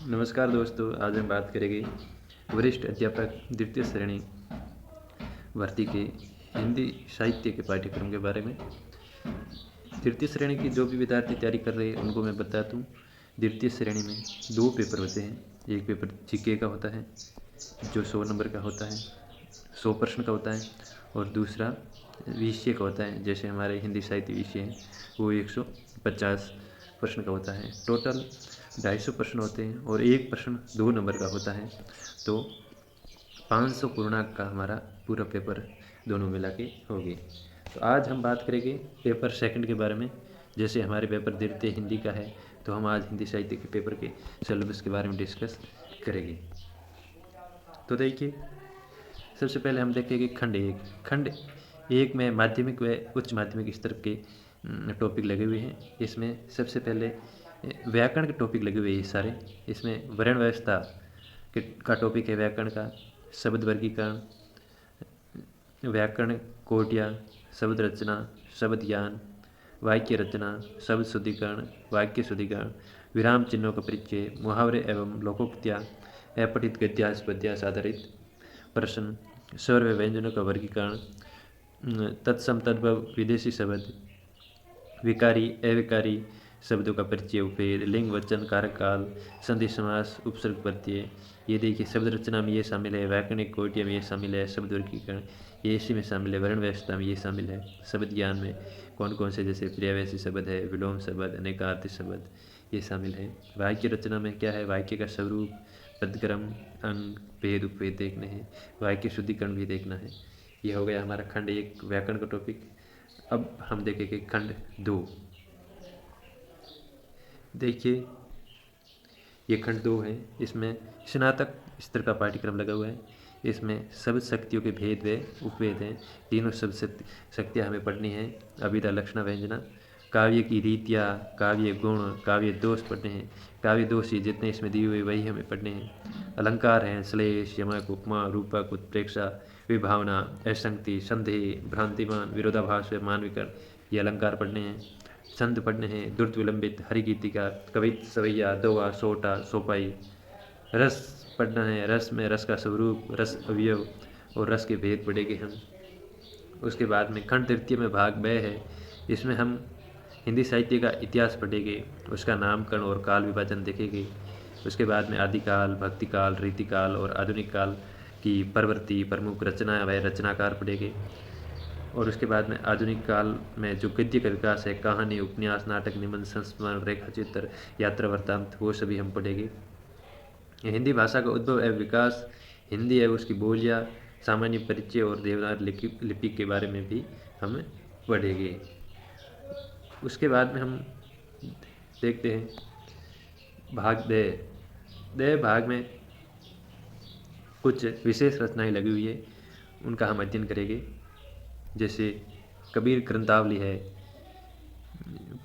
नमस्कार दोस्तों, आज हम बात करेंगे वरिष्ठ अध्यापक द्वितीय श्रेणी भर्ती के हिंदी साहित्य के पाठ्यक्रम के बारे में। तृतीय श्रेणी की जो भी विद्यार्थी तैयारी कर रहे हैं उनको मैं बता दूं, द्वितीय श्रेणी में 2 पेपर होते हैं। एक पेपर जीके का होता है जो 100 नंबर का होता है, 100 प्रश्न का होता है, और दूसरा विषय का होता है, जैसे हमारे हिंदी साहित्य विषय है वो 150 प्रश्न का होता है। टोटल 250 प्रश्न होते हैं और एक प्रश्न 2 नंबर का होता है, तो 500 पूर्णांक का हमारा पूरा पेपर दोनों मिला के होगी। तो आज हम बात करेंगे पेपर सेकंड के बारे में। जैसे हमारे पेपर द्वितीय हिंदी का है, तो हम आज हिंदी साहित्य के पेपर के सिलेबस के बारे में डिस्कस करेंगे। तो देखिए, सबसे पहले हम देखेंगे खंड एक में माध्यमिक व उच्च माध्यमिक स्तर के टॉपिक लगे हुए हैं। इसमें सबसे पहले व्याकरण के टॉपिक लगे हुए हैं सारे। इसमें वर्ण व्यवस्था का टॉपिक है, व्याकरण का, शब्द वर्गीकरण, व्याकरण कोटियाँ, शब्द रचना, शब्द ज्ञान, वाक्य रचना, शब्द शुद्धिकरण, वाक्य शुद्धिकरण, विराम चिन्हों का परिचय, मुहावरे एवं लोकोक्तियाँ, अपठित गद्यास पद्यास आधारित प्रश्न, स्वर व व्यंजनों का वर्गीकरण, तत्सम तद्भव विदेशी शब्द, विकारी अविकारी शब्दों का परिचय, उपभेद, लिंग वचन कारक काल, संधि समास, उपसर्ग प्रत्यय। ये देखिए, शब्द रचना में ये शामिल है, व्याकरणिक कोटिया में ये शामिल है, शब्द वर्गीकरण ये इसी में शामिल है, वर्ण व्यवस्था में ये शामिल है, शब्द ज्ञान में कौन कौन से जैसे पर्यायवाची शब्द है, विलोम शब्द, अनेकार्थी शब्द ये शामिल है। वाक्य रचना में क्या है, वाक्य का स्वरूप, पदक्रम, अंग, भेद उपभेद देखने हैं, वाक्य शुद्धिकरण भी देखना है। ये हो गया हमारा खंड 1 व्याकरण का टॉपिक। अब हम देखेंगे खंड 2। देखिए, ये खंड 2 है। इसमें स्नातक स्तर का पाठ्यक्रम लगा हुआ है। इसमें शब्द शक्तियों के भेद व उपभेद हैं। तीनों शब्द शक्तियाँ हमें पढ़नी हैं। अभिधा लक्षणा व्यंजना, काव्य की रीतियाँ, काव्य गुण, काव्य दोष पढ़ने हैं। काव्य दोष ही जितने इसमें दिए हुए वही हमें पढ़ने हैं। अलंकार हैं श्लेष, यमक, उपमा, रूपक, उत्प्रेक्षा, विभावना, असंगति, संदेह, भ्रांतिमान, विरोधाभास व मानविकरण ये अलंकार पढ़ने हैं। छंद पढ़ने हैं, द्रुत विलंबित, हरिगीतिका, कवित, सवैया, दोहा, सोटा, सोपाई। रस पढ़ना है, रस में रस का स्वरूप, रस अवयव और रस के भेद पढ़ेंगे हम। उसके बाद में खंड तृतीय में भाग ब है। इसमें हम हिंदी साहित्य का इतिहास पढ़ेंगे, उसका नामकरण और काल विभाजन देखेंगे। उसके बाद में आदिकाल, भक्तिकाल, रीतिकाल और आधुनिक काल की प्रवृत्ति, प्रमुख रचना व रचनाकार पढ़ेंगे। और उसके बाद में आधुनिक काल में जो गद्य का विकास है, कहानी, उपन्यास, नाटक, निबंध, संस्मरण, रेखा चित्र, यात्रा वृत्तांत, वो सभी हम पढ़ेंगे। हिंदी भाषा का उद्भव एवं विकास, हिंदी है उसकी बोलियाँ, सामान्य परिचय और देवनागरी लिपि के बारे में भी हम पढ़ेंगे। उसके बाद में हम देखते हैं भाग द भाग में कुछ विशेष रचनाएं लगी हुई है, उनका हम अध्ययन करेंगे। जैसे कबीर ग्रंथावली है।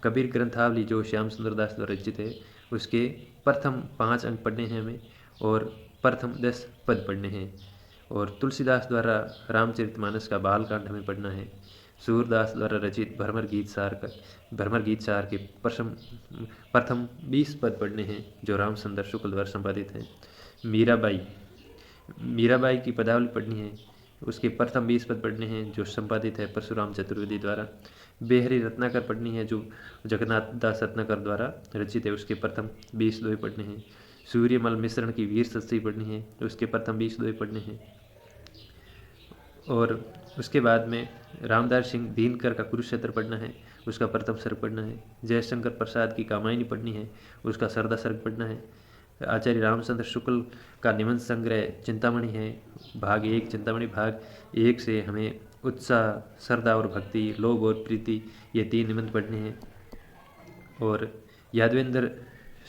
कबीर ग्रंथावली जो श्याम सुंदर दास द्वारा रचित है, उसके प्रथम 5 अंक पढ़ने हैं हमें और प्रथम 10 पद पढ़ने हैं। और तुलसीदास द्वारा रामचरितमानस का बालकांड हमें पढ़ना है। सूरदास द्वारा रचित भ्रमर गीत सार के प्रथम 20 पद पढ़ने हैं जो रामचंद्र शुक्ल द्वारा संपादित हैं। मीराबाई की पदावली पढ़नी है, उसके प्रथम 20 पद पढ़ने हैं जो संपादित है परशुराम चतुर्वेदी द्वारा। बेहरी रत्नाकर पढ़नी है जो जगन्नाथ दास रत्नाकर द्वारा रचित है, उसके प्रथम 20 दोहे पढ़ने हैं। सूर्यमल मिश्रण की वीर शस्त्री पढ़नी है, उसके प्रथम 20 दोहे पढ़ने हैं। और उसके बाद में रामदास सिंह दिनकर का कुरुक्षेत्र पढ़ना है, उसका प्रथम सर्ग पढ़ना है। जयशंकर प्रसाद की कामायनी पढ़नी है, उसका सरदा सर्ग पढ़ना है। आचार्य रामचंद्र शुक्ल का निबंध संग्रह चिंतामणि है, भाग 1 चिंतामणि भाग 1 से हमें उत्साह, श्रद्धा और भक्ति, लोभ और प्रीति ये 3 निबंध पढ़ने हैं। और यादवेंद्र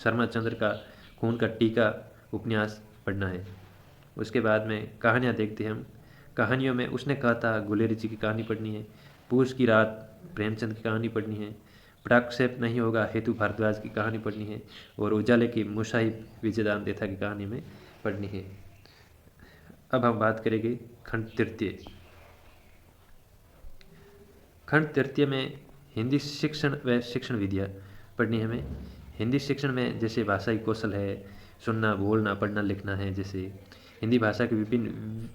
शर्मा चंद्र का खून का टीका उपन्यास पढ़ना है। उसके बाद में कहानियाँ देखते हैं हम। कहानियों में उसने कहा था गुलेरी जी की कहानी पढ़नी है। पूस की रात प्रेमचंद की कहानी पढ़नी है। पटाक्षेप नहीं होगा हेतु भारद्वाज की कहानी पढ़नी है। और उजाले की मुसाहिब विजयदान देथा की कहानी में पढ़नी है। अब हम बात करेंगे खंड तृतीय। खंड तृतीय में हिंदी शिक्षण व शिक्षण विधियाँ पढ़नी है हमें। हिंदी शिक्षण में जैसे भाषाई कौशल है, सुनना, बोलना, पढ़ना, लिखना है। जैसे हिंदी भाषा की विभिन्न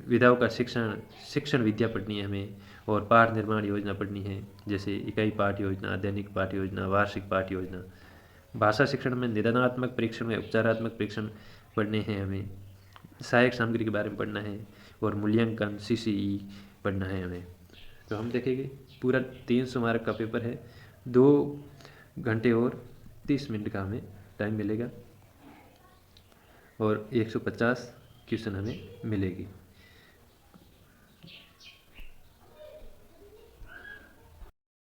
विधाओं का शिक्षण विद्या पढ़नी है हमें, और पाठ निर्माण योजना पढ़नी है। जैसे इकाई पाठ योजना, दैनिक पाठ योजना, वार्षिक पाठ योजना। भाषा शिक्षण में निदानात्मक परीक्षण में उपचारात्मक परीक्षण पढ़ने हैं हमें। सहायक सामग्री के बारे में पढ़ना है, और मूल्यांकन CCE पढ़ना है हमें। तो हम देखेंगे पूरा 300 मार्क का पेपर है। 2 घंटे और 30 मिनट का हमें टाइम मिलेगा, और 150 क्वेश्चन हमें मिलेगी।